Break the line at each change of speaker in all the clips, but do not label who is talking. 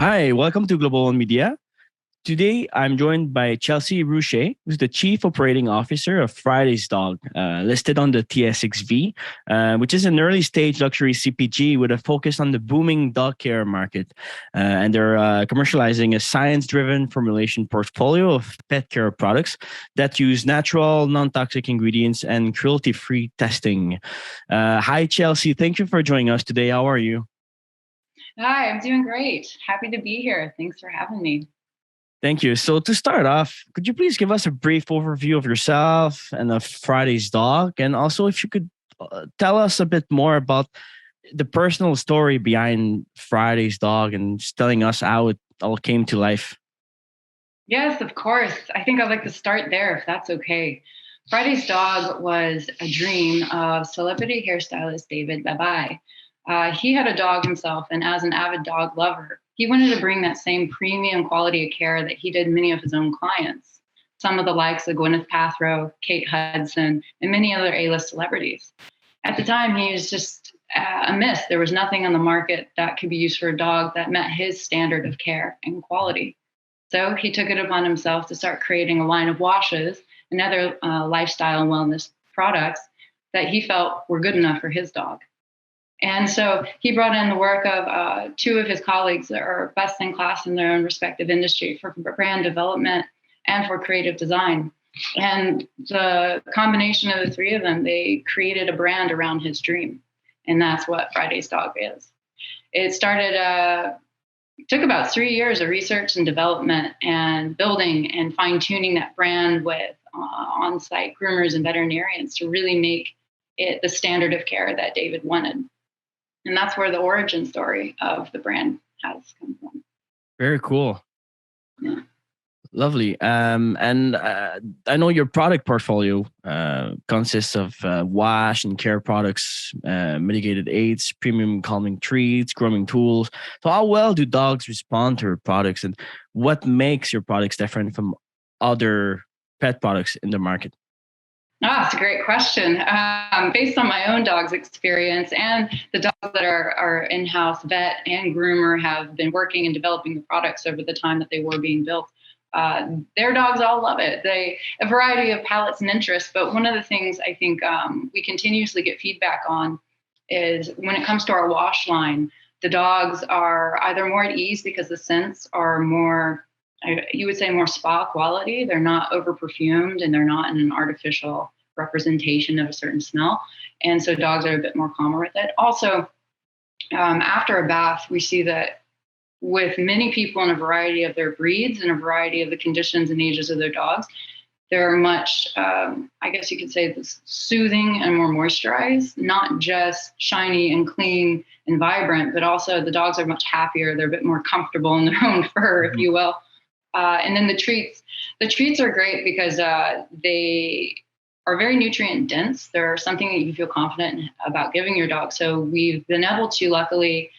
Hi, welcome to Global One Media. Today, I'm joined by Chelsea Rusche, who's the Chief Operating Officer of Friday's Dog, listed on the TSXV, which is an early stage luxury CPG with a focus on the booming dog care market. And they're commercializing a science-driven formulation portfolio of pet care products that use natural, non-toxic ingredients and cruelty-free testing. Hi, Chelsea. Thank you for joining us today. How are you?
Hi, I'm doing great. Happy to be here. Thanks for having me.
Thank you. So to start off, could you please give us a brief overview of yourself and of Friday's Dog? And also if you could tell us a bit more about the personal story behind Friday's Dog and just telling us how it all came to life.
Yes, of course. I think I'd like to start there if that's okay. Friday's Dog was a dream of celebrity hairstylist David Babaii. He had a dog himself, and as an avid dog lover, he wanted to bring that same premium quality of care that he did many of his own clients, some of the likes of Gwyneth Paltrow, Kate Hudson, and many other A-list celebrities. At the time, he was just a miss. There was nothing on the market that could be used for a dog that met his standard of care and quality. So he took it upon himself to start creating a line of washes and other lifestyle and wellness products that he felt were good enough for his dog. And so he brought in the work of two of his colleagues that are best in class in their own respective industry for brand development and for creative design. And the combination of the three of them, they created a brand around his dream. And that's what Friday's Dog is. It started, took about 3 years of research and development and building and fine tuning that brand with on-site groomers and veterinarians to really make it the standard of care that David wanted. And that's where the origin story of the brand has come from.
Very cool.
Yeah.
Lovely. And I know your product portfolio consists of wash and care products, mitigated aids, premium calming treats, grooming tools. So how well do dogs respond to your products, and what makes your products different from other pet products in the market?
That's a great question. Based on my own dog's experience and the dogs that our in-house vet and groomer have been working and developing the products over the time that they were being built, their dogs all love it. A variety of palates and interests, but one of the things I think we continuously get feedback on is when it comes to our wash line, the dogs are either more at ease because the scents are more, you would say, more spa quality. They're not over perfumed and they're not in an artificial representation of a certain smell. And so dogs are a bit more calmer with it. Also, after a bath, we see that with many people in a variety of their breeds and a variety of the conditions and ages of their dogs, they're much, I guess you could say, this soothing and more moisturized, not just shiny and clean and vibrant, but also the dogs are much happier. They're a bit more comfortable in their own fur, if you will. And then the treats are great because they are very nutrient dense. They're something that you feel confident about giving your dog. So we've been able to luckily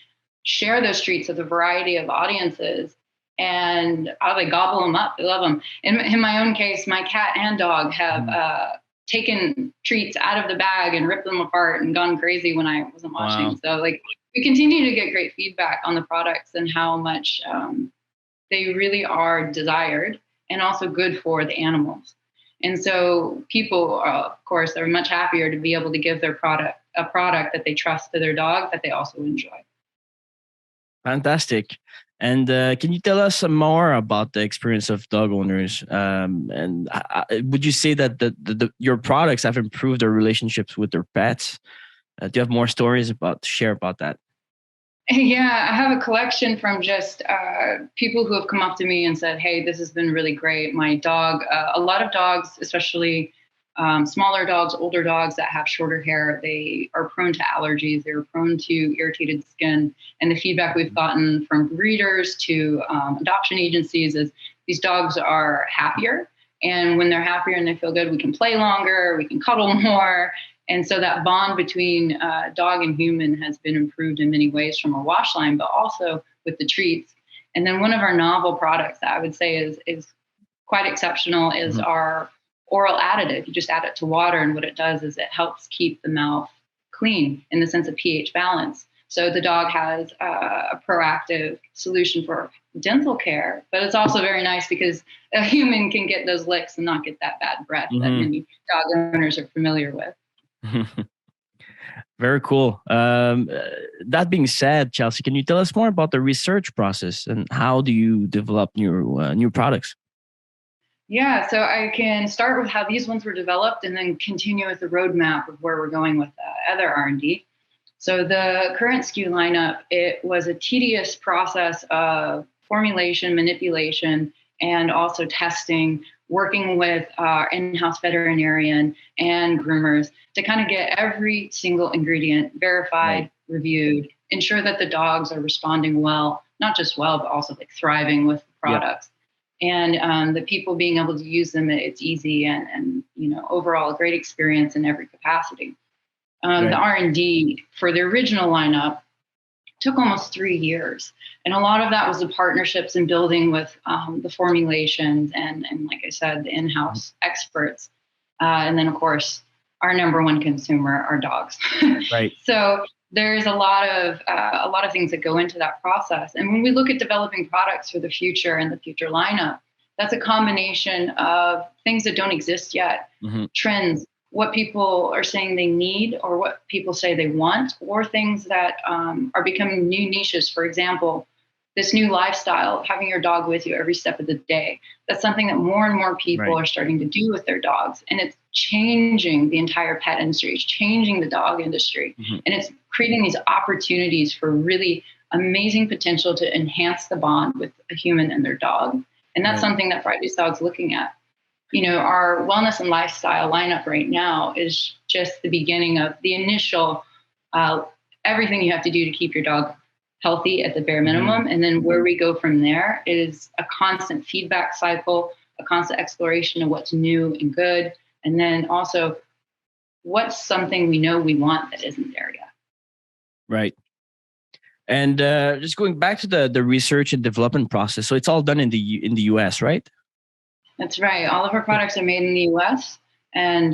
share those treats with a variety of audiences, and they gobble them up. They love them. In my own case, my cat and dog have taken treats out of the bag and ripped them apart and gone crazy when I wasn't watching. Wow. So we continue to get great feedback on the products and how much they really are desired and also good for the animals. And so people, of course, are much happier to be able to give a product that they trust to their dog that they also enjoy.
Fantastic. And can you tell us some more about the experience of dog owners? And would you say that your products have improved their relationships with their pets? Do you have more stories to share about that?
Yeah, I have a collection from just people who have come up to me and said, hey, this has been really great. My dog, a lot of dogs, especially smaller dogs, older dogs that have shorter hair, they are prone to allergies. They're prone to irritated skin. And the feedback we've gotten from breeders to adoption agencies is these dogs are happier. And when they're happier and they feel good, we can play longer, we can cuddle more. And so that bond between dog and human has been improved in many ways from our wash line, but also with the treats. And then one of our novel products that I would say is quite exceptional is our oral additive. You just add it to water, and what it does is it helps keep the mouth clean in the sense of pH balance. So the dog has a proactive solution for dental care, but it's also very nice because a human can get those licks and not get that bad breath that many dog owners are familiar with.
Very cool. That being said, Chelsea, can you tell us more about the research process and how do you develop new products?
Yeah, so I can start with how these ones were developed and then continue with the roadmap of where we're going with other R&D. So the current SKU lineup, it was a tedious process of formulation, manipulation, and also testing, working with our in-house veterinarian and groomers to kind of get every single ingredient verified, reviewed, ensure that the dogs are responding well, not just well, but also like thriving with the products. Yep. And the people being able to use them, it's easy and overall a great experience in every capacity. The R&D for the original lineup took almost 3 years. And a lot of that was the partnerships and building with the formulations and like I said, the in-house experts. And then, of course, our number one consumer, our dogs.
Right.
So there's a lot of things that go into that process. And when we look at developing products for the future and the future lineup, that's a combination of things that don't exist yet, trends, what people are saying they need or what people say they want, or things that are becoming new niches. For example, this new lifestyle, having your dog with you every step of the day. That's something that more and more people are starting to do with their dogs. And it's changing the entire pet industry. It's changing the dog industry. And it's creating these opportunities for really amazing potential to enhance the bond with a human and their dog. And that's something that Friday's Dog's looking at. Our wellness and lifestyle lineup right now is just the beginning of the initial, everything you have to do to keep your dog healthy at the bare minimum. And then where we go from there is a constant feedback cycle, a constant exploration of what's new and good. And then also what's something we know we want that isn't there yet.
Right. And just going back to the research and development process. So it's all done in the US, right?
That's right. All of our products are made in the US, and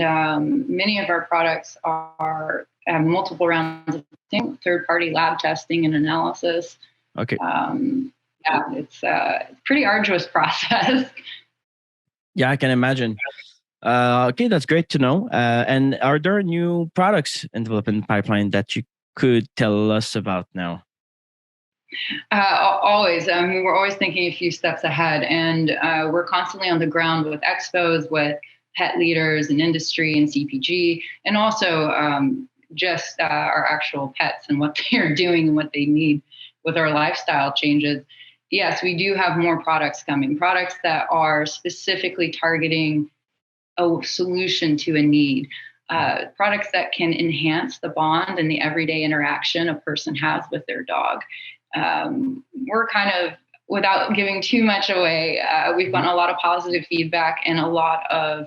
many of our products have multiple rounds of third-party lab testing and analysis.
Okay.
It's a pretty arduous process.
Yeah, I can imagine. Okay, that's great to know. And are there new products in development pipeline that you could tell us about now?
Always. We're always thinking a few steps ahead, and we're constantly on the ground with expos, with pet leaders in industry and CPG, and also just our actual pets and what they are doing and what they need with our lifestyle changes. Yes, we do have more products coming, products that are specifically targeting a solution to a need. Products that can enhance the bond and the everyday interaction a person has with their dog. We're kind of, without giving too much away, we've gotten a lot of positive feedback and a lot of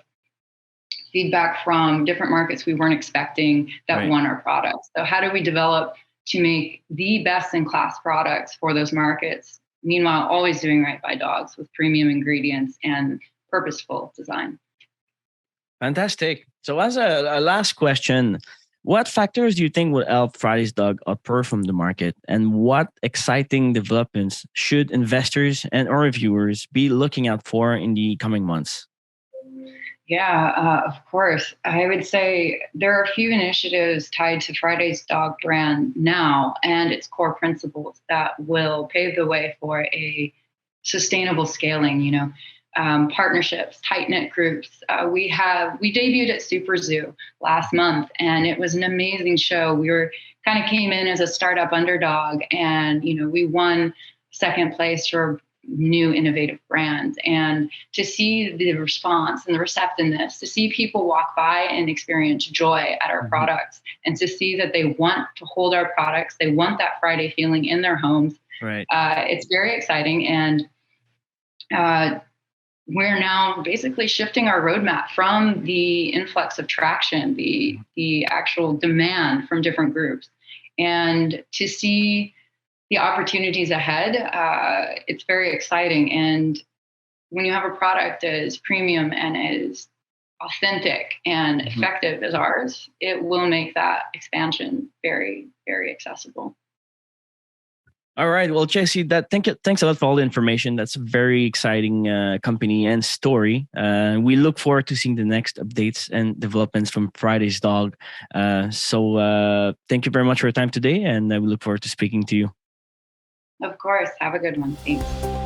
feedback from different markets we weren't expecting that want our products. So how do we develop to make the best in class products for those markets? Meanwhile, always doing right by dogs with premium ingredients and purposeful design.
Fantastic. So as a last question, what factors do you think will help Friday's Dog outperform the market? And what exciting developments should investors and or reviewers be looking out for in the coming months?
Yeah, of course. I would say there are a few initiatives tied to Friday's Dog brand now and its core principles that will pave the way for a sustainable scaling, partnerships, tight-knit groups. We debuted at Super Zoo last month, and it was an amazing show. We kind of came in as a startup underdog, and we won second place for new innovative brands. And to see the response and the receptiveness, to see people walk by and experience joy at our products, and to see that they want to hold our products, they want that Friday feeling in their homes.
Right.
It's very exciting, and we're now basically shifting our roadmap from the influx of traction, the actual demand from different groups, and to see the opportunities ahead. It's very exciting. And when you have a product that is premium and is authentic and effective as ours, it will make that expansion very, very accessible.
All right. Well, Chelsea, thanks a lot for all the information. That's a very exciting company and story. We look forward to seeing the next updates and developments from Friday's Dog. Thank you very much for your time today, and we look forward to speaking to you.
Of course. Have a good one. Thanks.